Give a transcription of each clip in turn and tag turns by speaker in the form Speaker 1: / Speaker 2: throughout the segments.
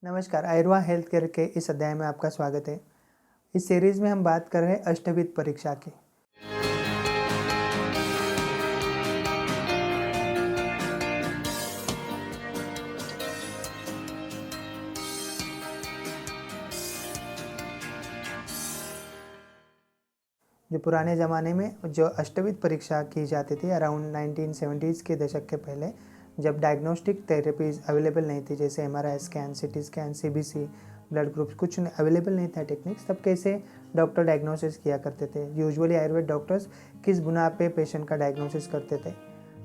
Speaker 1: नमस्कार, आयुर्वा health care के इस अध्याय में आपका स्वागत है। इस सीरीज में हम बात कर रहे हैं अष्टविध परीक्षा की। जो पुराने ज़माने में जो अष्टविध परीक्षा की जाती थी अराउंड 1970s के दशक के पहले, जब डायग्नोस्टिक थेरेपीज अवेलेबल नहीं थी, जैसे MRI scan, CT scan, CBC, blood groups कुछ अवेलेबल नहीं था टेक्निक्स, तब कैसे डॉक्टर डायग्नोसिस किया करते थे। यूजुअली आयुर्वेद डॉक्टर्स किस बुनियाद पे पेशेंट का डायग्नोसिस करते थे।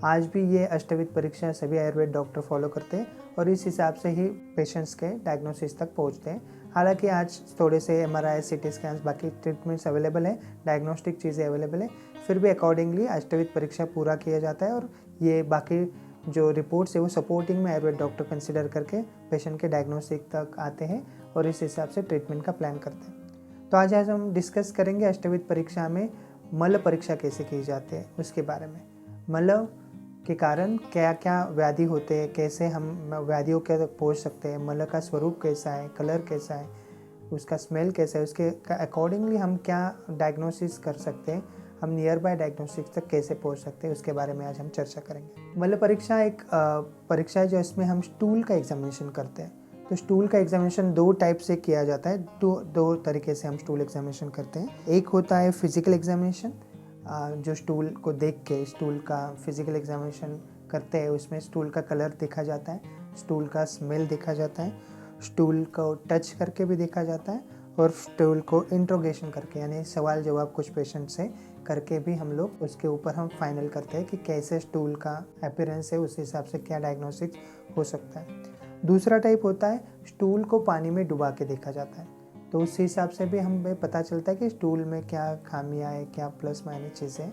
Speaker 1: आज भी ये अष्टविध परीक्षा सभी आयुर्वेद डॉक्टर फॉलो करते हैं और इस हिसाब से ही पेशेंट्स के डायग्नोसिस तक पहुँचते हैं। हालांकि आज थोड़े से MRI, CT स्कैन्स, बाकी ट्रीटमेंट्स अवेलेबल है, डायग्नोस्टिक चीज़ें अवेलेबल है, फिर भी अकॉर्डिंगली अष्टविध परीक्षा पूरा किया जाता है और ये बाकी जो रिपोर्ट्स है वो सपोर्टिंग में आयुर्वेद डॉक्टर कंसिडर करके पेशेंट के डायग्नोसिस तक आते हैं और इस हिसाब से ट्रीटमेंट का प्लान करते हैं। तो आज हम डिस्कस करेंगे अष्टविध परीक्षा में मल परीक्षा कैसे की जाती है उसके बारे में। मल के कारण क्या क्या व्याधि होते हैं, कैसे हम व्याधियों के तक पहुँच सकते हैं, मल का स्वरूप कैसा है, कलर कैसा है, उसका स्मेल कैसा है, उसके अकॉर्डिंगली हम क्या डायग्नोसिस कर सकते हैं, हम नियर बाय डायग्नोस्टिक्स तक कैसे पहुंच सकते हैं, उसके बारे में आज हम चर्चा करेंगे। मल परीक्षा एक परीक्षा है जो इसमें हम स्टूल का एग्जामिनेशन करते हैं। तो स्टूल का एग्जामिनेशन दो टाइप से किया जाता है, दो तरीके से हम स्टूल एग्जामिनेशन करते हैं। एक होता है फिजिकल एग्जामिनेशन, जो स्टूल को देख के स्टूल का फिजिकल एग्जामिनेशन करते हैं, उसमें स्टूल का कलर देखा जाता है, स्टूल का स्मेल देखा जाता है, स्टूल को टच करके भी देखा जाता है और स्टूल को इंट्रोगेशन करके, यानी सवाल जवाब कुछ पेशेंट से करके भी हम लोग उसके ऊपर हम फाइनल करते हैं कि कैसे स्टूल का अपीयरेंस है, उस हिसाब से क्या डायग्नोसिस हो सकता है। दूसरा टाइप होता है स्टूल को पानी में डुबा के देखा जाता है, तो उस हिसाब से भी हमें पता चलता है कि स्टूल में क्या खामियां है, क्या प्लस माइनस चीज़ें,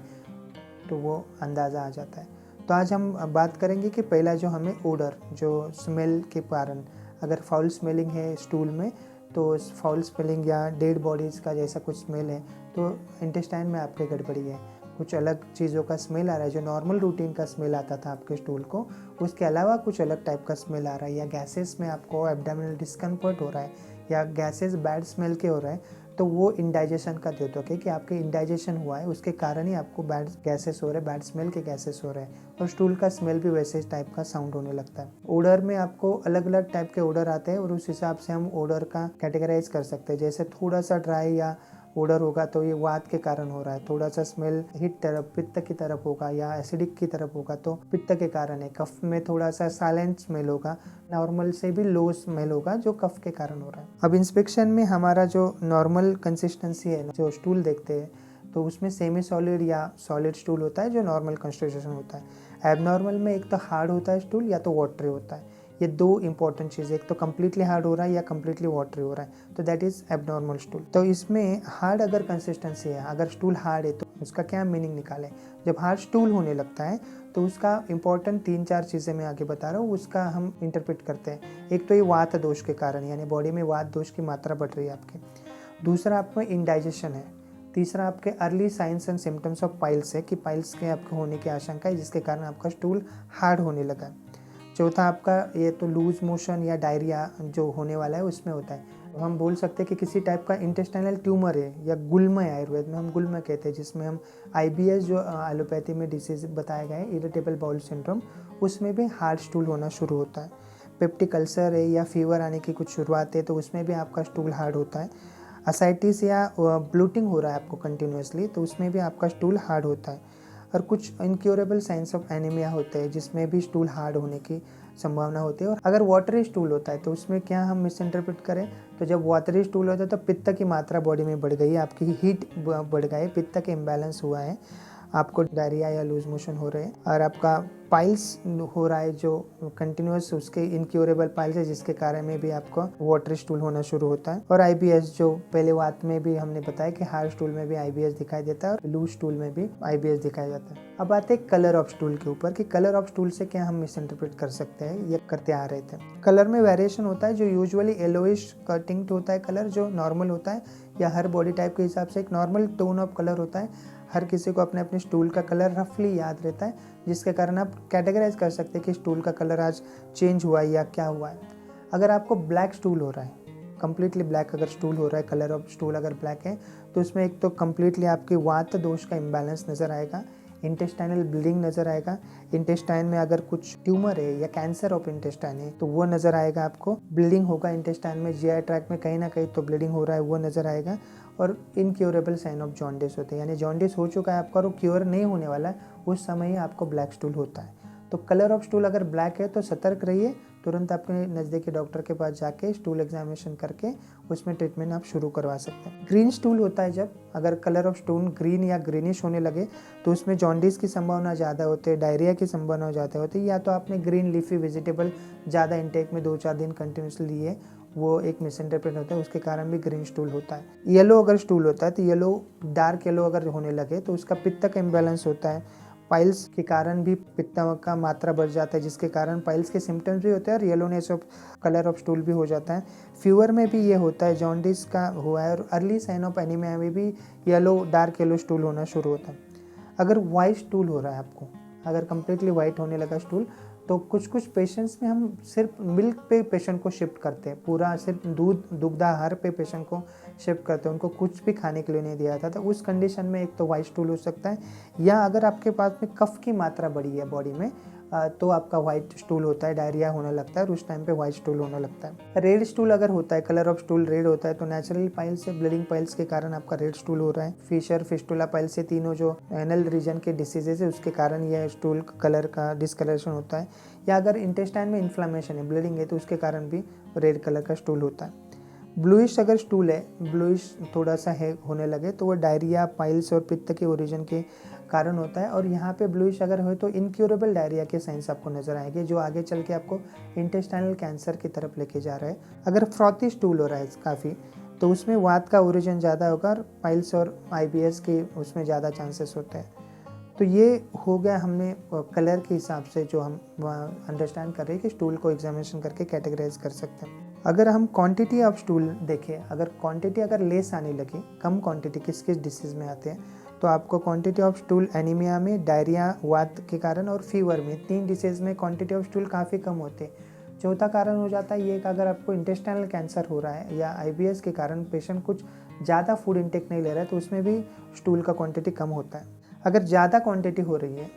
Speaker 1: तो वो अंदाज़ा आ जाता है। तो आज हम बात करेंगे कि पहला जो हमें ओडर, जो स्मेल के कारण, अगर फाउल स्मेलिंग है स्टूल में, तो फाउल स्मेलिंग या डेड बॉडीज़ का जैसा कुछ स्मेल है तो इंटेस्टाइन में आपके गड़बड़ी है, कुछ अलग चीज़ों का स्मेल आ रहा है, जो नॉर्मल रूटीन का स्मेल आता था आपके स्टूल को, उसके अलावा कुछ अलग टाइप का स्मेल आ रहा है, या गैसेस में आपको एब्डोमिनल डिस्कम्फर्ट हो रहा है, या गैसेस बैड स्मेल के हो रहे हैं, तो वो इंडाइजेशन का द्योतक है कि आपके इंडाइजेशन हुआ है, उसके कारण ही आपको बैड गैसेस हो रहे हैं, बैड स्मेल के गैसेस हो रहे हैं, और स्टूल का स्मेल भी वैसे टाइप का साउंड होने लगता है। ओडर में आपको अलग अलग टाइप के ओडर आते हैं और उस हिसाब से हम ओडर का कैटेगराइज कर सकते हैं। जैसे थोड़ा सा ड्राई या ओडर होगा तो ये वात के कारण हो रहा है, थोड़ा सा स्मेल हिट तरफ पित्त की तरफ होगा या एसिडिक की तरफ होगा तो पित्त के कारण है। कफ में थोड़ा सा साइलेंट स्मेल होगा, नॉर्मल से भी लो स्मेल होगा जो कफ के कारण हो रहा है। अब इंस्पेक्शन में हमारा जो नॉर्मल कंसिस्टेंसी है, जो स्टूल देखते हैं, तो उसमें सेमी सॉलिड या सॉलिड स्टूल होता है जो नॉर्मल कंसिस्टेंसी होता है। एबनॉर्मल में एक तो हार्ड होता है स्टूल या तो वाटरी होता है। ये दो इंपॉर्टेंट चीज़ है, एक तो कम्प्लीटली हार्ड हो रहा है या कम्प्लीटली वाटरी हो रहा है, तो दैट इज एबनॉर्मल स्टूल। तो इसमें हार्ड अगर कंसिस्टेंसी है, अगर स्टूल हार्ड है तो उसका क्या मीनिंग निकालें। जब हार्ड स्टूल होने लगता है तो उसका इंपॉर्टेंट 3-4 चीज़ें मैं आगे बता रहा हूँ, उसका हम इंटरप्रेट करते हैं। एक तो ये वात दोष के कारण, यानी बॉडी में वात दोष की मात्रा बढ़ रही है आपके। दूसरा आपको इंडाइजेशन है। तीसरा आपके early signs and symptoms of piles है, कि पाइल्स के आपको होने की आशंका है जिसके कारण आपका स्टूल हार्ड होने लगा है। चौथा आपका ये तो लूज मोशन या डायरिया जो होने वाला है उसमें होता है। हम बोल सकते हैं कि किसी टाइप का इंटेस्टाइनल ट्यूमर है या गुल्म है, आयुर्वेद में हम गुल्म कहते हैं, जिसमें हम IBS जो एलोपैथी में डिसीज बताया गया है, इरिटेबल बाउल सिंड्रोम, उसमें भी हार्ड स्टूल होना शुरू होता है। पेप्टिक अल्सर है या फीवर आने की कुछ शुरुआत है तो उसमें भी आपका स्टूल हार्ड होता है। असाइटिस या ब्लूटिंग हो रहा है आपको कंटिन्यूसली, तो उसमें भी आपका स्टूल हार्ड होता है। और कुछ इनक्योरेबल साइंस ऑफ एनीमिया होते हैं जिसमें भी स्टूल हार्ड होने की संभावना होती है। और अगर वाटरी स्टूल होता है तो उसमें क्या हम मिस इंटरप्रेट करें, तो जब वाटरी स्टूल होता है तो पित्त की मात्रा बॉडी में बढ़ गई है, आपकी हीट बढ़ गई, पित्त के इम्बैलेंस हुआ है, आपको डायरिया या लूज मोशन हो रहे हैं, और आपका पाइल्स हो रहा है जो कंटिन्यूस, उसके इनक्योरेबल पाइल्स है जिसके कारण में भी आपको वाटर स्टूल होना शुरू होता है। और IBS जो पहले बात में भी हमने बताया कि हार्ड स्टूल में भी IBS दिखाई देता है और लूज स्टूल में भी IBS दिखाई जाता है। अब आते हैं कलर ऑफ स्टूल के ऊपर, कि कलर ऑफ स्टूल से क्या हम मिस इंटरप्रेट कर सकते हैं या करते आ रहे थे। कलर में वेरिएशन होता है, जो यूजुअली येलोइश कटिंग होता है कलर, जो नॉर्मल होता है, या हर बॉडी टाइप के हिसाब से एक नॉर्मल टोन ऑफ कलर होता है। हर किसी को अपने अपने स्टूल का कलर रफली याद रहता है, जिसके कारण आप कैटेगराइज कर सकते हैं कि स्टूल का कलर आज चेंज हुआ है या क्या हुआ है। अगर आपको ब्लैक स्टूल हो रहा है, कम्प्लीटली ब्लैक अगर स्टूल हो रहा है, कलर ऑफ स्टूल अगर ब्लैक है, तो इसमें एक तो कम्प्लीटली आपकी वात दोष का इम्बैलेंस नज़र आएगा, इंटेस्टाइनल ब्लीडिंग नज़र आएगा, इंटेस्टाइन में अगर कुछ ट्यूमर है या कैंसर ऑफ इंटेस्टाइन है तो वो नज़र आएगा आपको, ब्लीडिंग होगा इंटेस्टाइन में, जीआई ट्रैक्ट में कहीं ना कहीं तो ब्लीडिंग हो रहा है वो नज़र आएगा, और इनक्योरेबल साइन ऑफ जॉन्डिस होते हैं, यानी जॉन्डिस हो चुका है आपका और वो क्योर नहीं होने वाला है, उस समय ही आपको ब्लैक स्टूल होता है। तो कलर ऑफ स्टूल अगर ब्लैक है तो सतर्क रहिए, तुरंत आपके नज़दीकी डॉक्टर के पास जाके स्टूल एग्जामिनेशन करके उसमें ट्रीटमेंट आप शुरू करवा सकते हैं। ग्रीन स्टूल होता है जब अगर कलर ऑफ स्टूल ग्रीन या ग्रीनिश होने लगे तो उसमें जॉन्डिस की संभावना ज़्यादा होती है, डायरिया की संभावना ज़्यादा होती है, या तो आपने ग्रीन लीफी वेजिटेबल ज़्यादा इंटेक में 2-4 दिन कंटिन्यूसली लिए, वो एक मिसइंटरप्रेट होता है, उसके कारण भी ग्रीन स्टूल होता है। येलो अगर स्टूल होता है तो येलो डार्क येलो अगर होने लगे तो उसका पित्त का इम्बैलेंस होता है, पाइल्स के कारण भी पित्त का मात्रा बढ़ जाता है, जिसके कारण पाइल्स के सिम्टम्स भी होते हैं और yellowness of colour of stool भी हो जाता है। फीवर में भी ये होता है, जॉन्डिस का हुआ है और अर्ली साइन ऑफ एनीमिया में भी येलो डार्क येलो स्टूल होना शुरू होता है। अगर वाइट स्टूल हो रहा है आपको, अगर कम्प्लीटली वाइट होने लगा स्टूल, तो कुछ कुछ पेशेंट्स में हम सिर्फ मिल्क पे पेशेंट को शिफ्ट करते हैं, पूरा सिर्फ दुग्धाहार पे पेशेंट को शिफ्ट करते हैं, उनको कुछ भी खाने के लिए नहीं दिया था, तो उस कंडीशन में एक तो वाइट स्टूल हो सकता है, या अगर आपके पास में कफ की मात्रा बढ़ी है बॉडी में तो आपका वाइट स्टूल होता है, डायरिया होने लगता है और उस टाइम पे वाइट स्टूल होने लगता है। रेड स्टूल अगर होता है, कलर ऑफ स्टूल रेड होता है, तो नेचुरली पाइल्स से ब्लीडिंग पाइल्स के कारण आपका रेड स्टूल हो रहा है। फिशर फिस्टुला पाइल्स से तीनों जो एनल रीजन के डिसीजेज है उसके कारण यह स्टूल कलर का डिस्कलरेशन होता है, या अगर इंटेस्टाइन में इन्फ्लामेशन है, ब्लीडिंग है, तो उसके कारण भी रेड कलर का स्टूल होता है। ब्लूइश अगर स्टूल है, ब्लूइश थोड़ा सा है होने लगे तो वो डायरिया पाइल्स और पित्त के ओरिजिन के कारण होता है, और यहाँ पे ब्लूइश अगर हो तो इनक्योरेबल डायरिया के साइंस आपको नजर आएंगे जो आगे चल के आपको इंटेस्टाइनल कैंसर की तरफ लेके जा रहा है। अगर फ्रॉथी स्टूल हो रहा है काफ़ी तो उसमें वात का ओरिजिन ज़्यादा होगा और पाइल्स और IBS के उसमें ज़्यादा चांसेस होते हैं। तो ये हो गया हमने कलर के हिसाब से जो हम अंडरस्टैंड कर रहे हैं कि स्टूल को एग्जामिनेशन करके कैटेगराइज कर सकते हैं। अगर हम क्वांटिटी ऑफ स्टूल देखें, अगर क्वांटिटी अगर लेस आने लगे, कम क्वांटिटी किस किस डिसीज़ में आते हैं, तो आपको क्वांटिटी ऑफ स्टूल एनीमिया में, डायरिया वात के कारण और फीवर में, 3 डिसीज़ में क्वांटिटी ऑफ स्टूल काफ़ी कम होते हैं। चौथा कारण हो जाता है ये कि अगर आपको इंटेस्टाइनल कैंसर हो रहा है या IBS के कारण पेशेंट कुछ ज़्यादा फूड इंटेक नहीं ले रहा है तो उसमें भी स्टूल का क्वांटिटी कम होता है। अगर ज़्यादा क्वांटिटी हो रही है,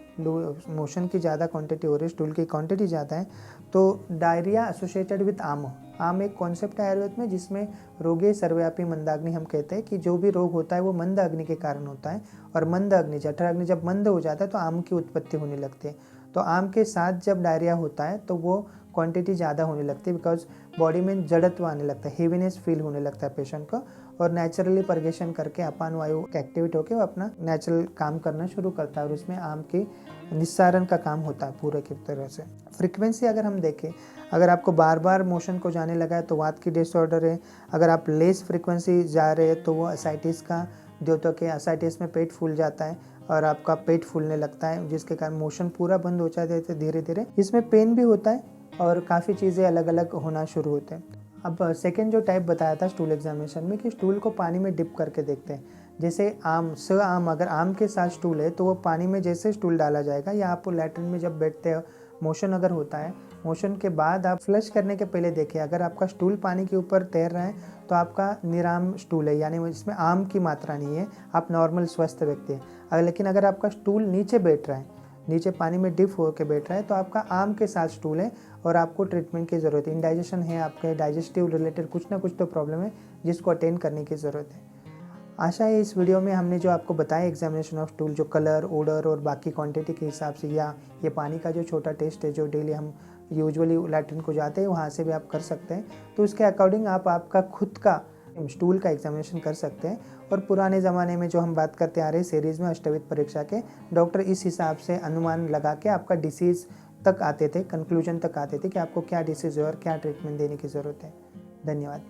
Speaker 1: मोशन की ज़्यादा क्वांटिटी हो रही है, स्टूल की क्वांटिटी ज़्यादा है, तो डायरिया एसोसिएटेड विथ आम एक कॉन्सेप्ट है आयुर्वेद में जिसमें रोगे सर्वव्यापी मंदाग्नि हम कहते हैं कि जो भी रोग होता है वो मंद अग्नि के कारण होता है, और मंद अग्नि जठर अग्नि जब मंद हो जाता है तो आम की उत्पत्ति होने लगती है। तो आम के साथ जब डायरिया होता है तो वो क्वांटिटी ज़्यादा होने लगती है, बिकॉज बॉडी में जड़त्व आने लगता है, हेवीनेस फील होने लगता है पेशेंट को, और नेचुरली परगेशन करके अपान वायु एक्टिवेट होकर वो अपना नेचुरल काम करना शुरू करता है, और उसमें आम की निस्सारण का काम होता है पूरे की तरह से। फ्रीक्वेंसी अगर हम देखें, अगर आपको बार बार मोशन को जाने लगा है तो वात की डिसऑर्डर है, अगर आप लेस फ्रीक्वेंसी जा रहे हैं तो वो असाइटिस का द्योतक है, असाइटिस में पेट फूल जाता है और आपका पेट फूलने लगता है जिसके कारण मोशन पूरा बंद हो जाता है धीरे धीरे, इसमें पेन भी होता है और काफ़ी चीज़ें अलग अलग होना शुरू होते हैं। अब सेकेंड जो टाइप बताया था स्टूल एग्जामिनेशन में कि स्टूल को पानी में डिप करके देखते हैं, जैसे आम अगर आम के साथ स्टूल है तो वो पानी में जैसे स्टूल डाला जाएगा, या आप लैट्रिन में जब बैठते हो मोशन अगर होता है, मोशन के बाद आप फ्लश करने के पहले देखिए अगर आपका स्टूल पानी के ऊपर तैर रहा है तो आपका निराम स्टूल है, यानी इसमें आम की मात्रा नहीं है, आप नॉर्मल स्वस्थ व्यक्ति है। लेकिन अगर आपका स्टूल नीचे बैठ रहा है, नीचे पानी में डिप होकर बैठ रहा है, तो आपका आम के साथ स्टूल है और आपको ट्रीटमेंट की ज़रूरत है। इंडाइजेशन है, आपके डाइजेस्टिव रिलेटेड कुछ ना कुछ तो प्रॉब्लम है जिसको अटेंड करने की ज़रूरत है। आशा है इस वीडियो में हमने जो आपको बताया एग्जामिनेशन ऑफ स्टूल, जो कलर, ओडर और बाकी क्वांटिटी के हिसाब से, या ये पानी का जो छोटा टेस्ट है जो डेली हम यूजुअली लैट्रिन को जाते हैं वहाँ से भी आप कर सकते हैं, तो उसके अकॉर्डिंग आप आपका खुद का स्टूल का एग्जामिनेशन कर सकते हैं। और पुराने ज़माने में जो हम बात करते आ रहे सीरीज़ में अष्टविध परीक्षा के, डॉक्टर इस हिसाब से अनुमान लगा के आपका डिसीज़ तक आते थे, कंक्लूजन तक आते थे कि आपको क्या डिसीज़ है और क्या ट्रीटमेंट देने की ज़रूरत है। धन्यवाद।